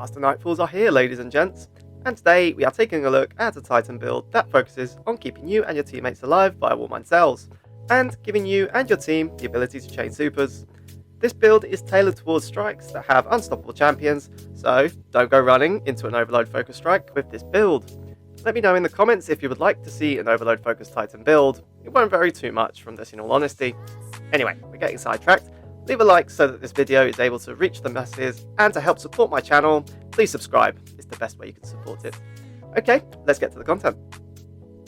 Grandmaster Nightfalls are here, ladies and gents, and today we are taking a look at a Titan build that focuses on keeping you and your teammates alive via Warmind cells, and giving you and your team the ability to chain supers. This build is tailored towards strikes that have unstoppable champions, so don't go running into an overload focus strike with this build. Let me know in the comments if you would like to see an overload focus Titan build. It won't vary too much from this in all honesty. Anyway, we're getting sidetracked. Leave a like so that this video is able to reach the masses, and to help support my channel, please subscribe. It's the best way you can support it. Okay, let's get to the content.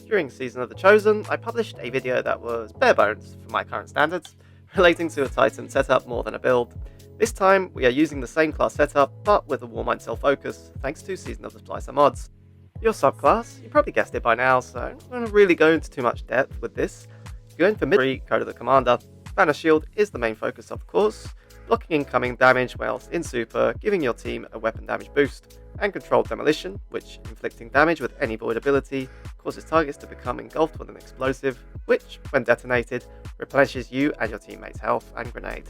During Season of the Chosen, I published a video that was bare bones for my current standards, relating to a Titan setup more than a build. This time, we are using the same class setup, but with a Warmind cell focus, thanks to Season of the Splicer mods. Your subclass, you probably guessed it by now, so I'm not going to really go into too much depth with this. You're going for mid-3, Code of the Commander. Banner Shield is the main focus, of course, blocking incoming damage whilst in super, giving your team a weapon damage boost, and Controlled Demolition, which, inflicting damage with any void ability, causes targets to become engulfed with an explosive, which, when detonated, replenishes you and your teammates' health and grenade.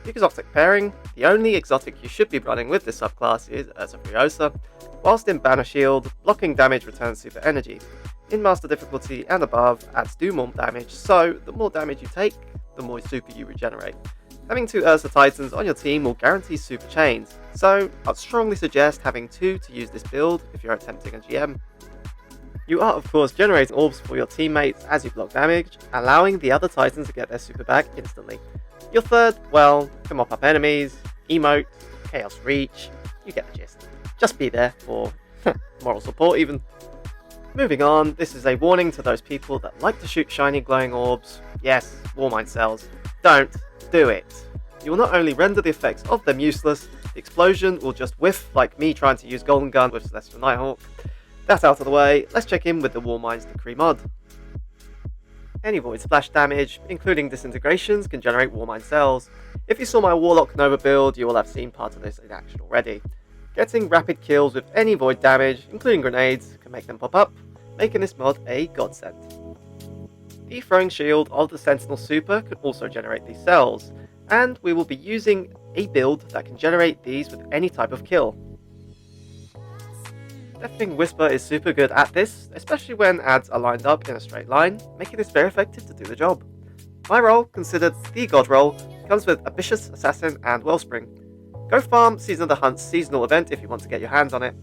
The exotic pairing, the only exotic you should be running with this subclass is Ursa PVE, whilst in Banner Shield, blocking damage returns super energy. In Master difficulty and above, adds do more damage, so the more damage you take, the more super you regenerate. Having 2 Ursa Titans on your team will guarantee super chains, so I'd strongly suggest having 2 to use this build if you're attempting a GM. You are of course generating orbs for your teammates as you block damage, allowing the other Titans to get their super back instantly. Your third, well, can mop up enemies, emote, chaos reach, you get the gist. Just be there for moral support even. Moving on, this is a warning to those people that like to shoot shiny glowing orbs. Yes, Warmind cells. Don't do it. You will not only render the effects of them useless, the explosion will just whiff like me trying to use Golden Gun with Celestial Nighthawk. That out of the way, let's check in with the Warmind's Decree mod. Any void splash damage, including disintegrations, can generate Warmind cells. If you saw my Warlock Nova build, you will have seen part of this in action already. Getting rapid kills with any void damage, including grenades, can make them pop up, making this mod a godsend. The Throwing Shield of the Sentinel Super can also generate these cells, and we will be using a build that can generate these with any type of kill. Deafening Whisper is super good at this, especially when adds are lined up in a straight line, making this very effective to do the job. My role, considered the God role, comes with Ambitious Assassin and Wellspring. Go farm Season of the Hunt's seasonal event if you want to get your hands on it.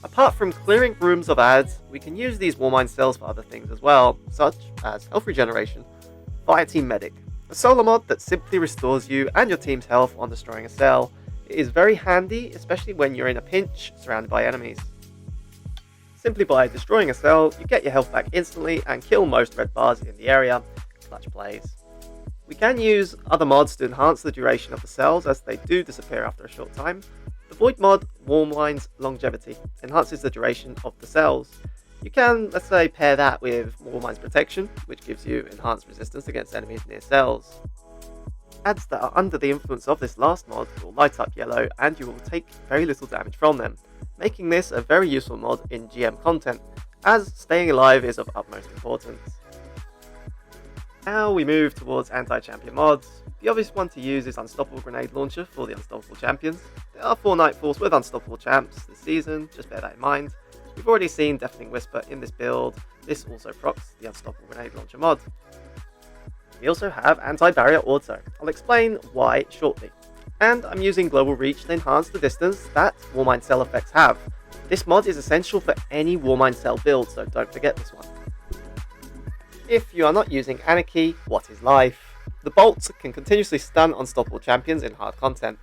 Apart from clearing rooms of ads, we can use these Warmind cells for other things as well, such as health regeneration. Fire Team Medic, a solo mod that simply restores you and your team's health on destroying a cell. It is very handy, especially when you're in a pinch surrounded by enemies. Simply by destroying a cell, you get your health back instantly and kill most red bars in the area. Clutch plays. We can use other mods to enhance the duration of the cells, as they do disappear after a short time. The Void mod, Warmind's Longevity, enhances the duration of the cells. You can, let's say, pair that with Warmind's Protection, which gives you enhanced resistance against enemies near cells. Ads that are under the influence of this last mod will light up yellow, and you will take very little damage from them, making this a very useful mod in GM content, as staying alive is of utmost importance. Now we move towards anti-champion mods. The obvious one to use is Unstoppable Grenade Launcher for the Unstoppable Champions. There are 4 Nightfalls with Unstoppable Champs this season, just bear that in mind. We've already seen Deafening Whisper in this build, this also procs the Unstoppable Grenade Launcher mod. We also have Anti-Barrier Auto, I'll explain why shortly. And I'm using Global Reach to enhance the distance that Warmind cell effects have. This mod is essential for any Warmind cell build, so don't forget this one. If you are not using Anarchy, what is life? The bolts can continuously stun unstoppable champions in hard content.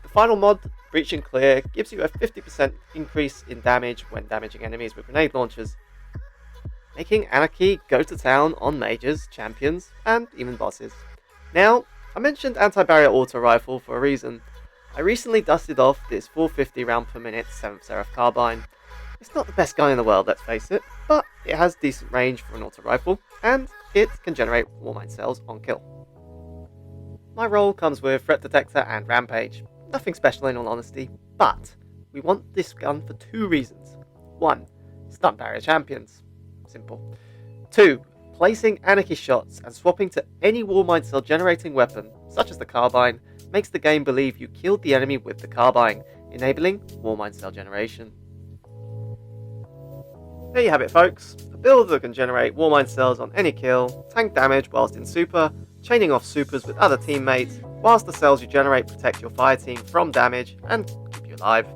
The final mod, Breach and Clear, gives you a 50% increase in damage when damaging enemies with grenade launchers, making Anarchy go to town on mages, champions, and even bosses. Now, I mentioned Anti-Barrier Auto Rifle for a reason. I recently dusted off this 450 round per minute 7th Seraph carbine. It's not the best gun in the world, let's face it, but it has decent range for an auto rifle, and it can generate Warmind cells on kill. My role comes with Threat Detector and Rampage. Nothing special in all honesty, but we want this gun for 2 reasons. 1. Stun barrier champions. Simple. 2. Placing Anarchy shots and swapping to any Warmind cell generating weapon, such as the carbine, makes the game believe you killed the enemy with the carbine, enabling Warmind cell generation. There you have it, folks. A build that can generate Warmind cells on any kill, tank damage whilst in super, chaining off supers with other teammates, whilst the cells you generate protect your fire team from damage and keep you alive.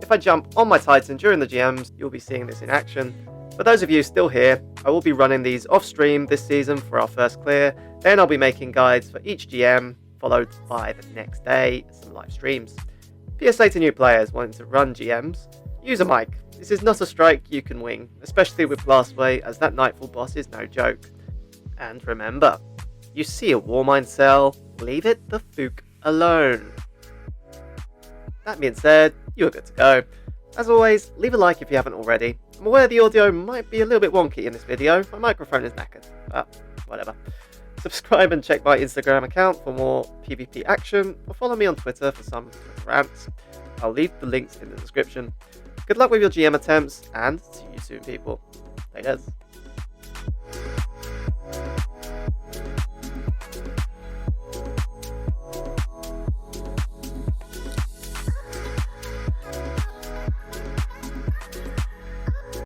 If I jump on my Titan during the GMs, you'll be seeing this in action. For those of you still here, I will be running these off stream this season for our first clear, then I'll be making guides for each GM, followed by the next day some live streams. PSA to new players wanting to run GMs, use a mic. This is not a strike you can wing, especially with Blastway, as that Nightfall boss is no joke. And remember, you see a Warmind cell, leave it the fuck alone. That being said, you are good to go. As always, leave a like if you haven't already. I'm aware the audio might be a little bit wonky in this video, my microphone is knackered, but whatever. Subscribe and check my Instagram account for more PvP action, or follow me on Twitter for some Twitter rants. I'll leave the links in the description. Good luck with your GM attempts, and see you soon, people. Laters.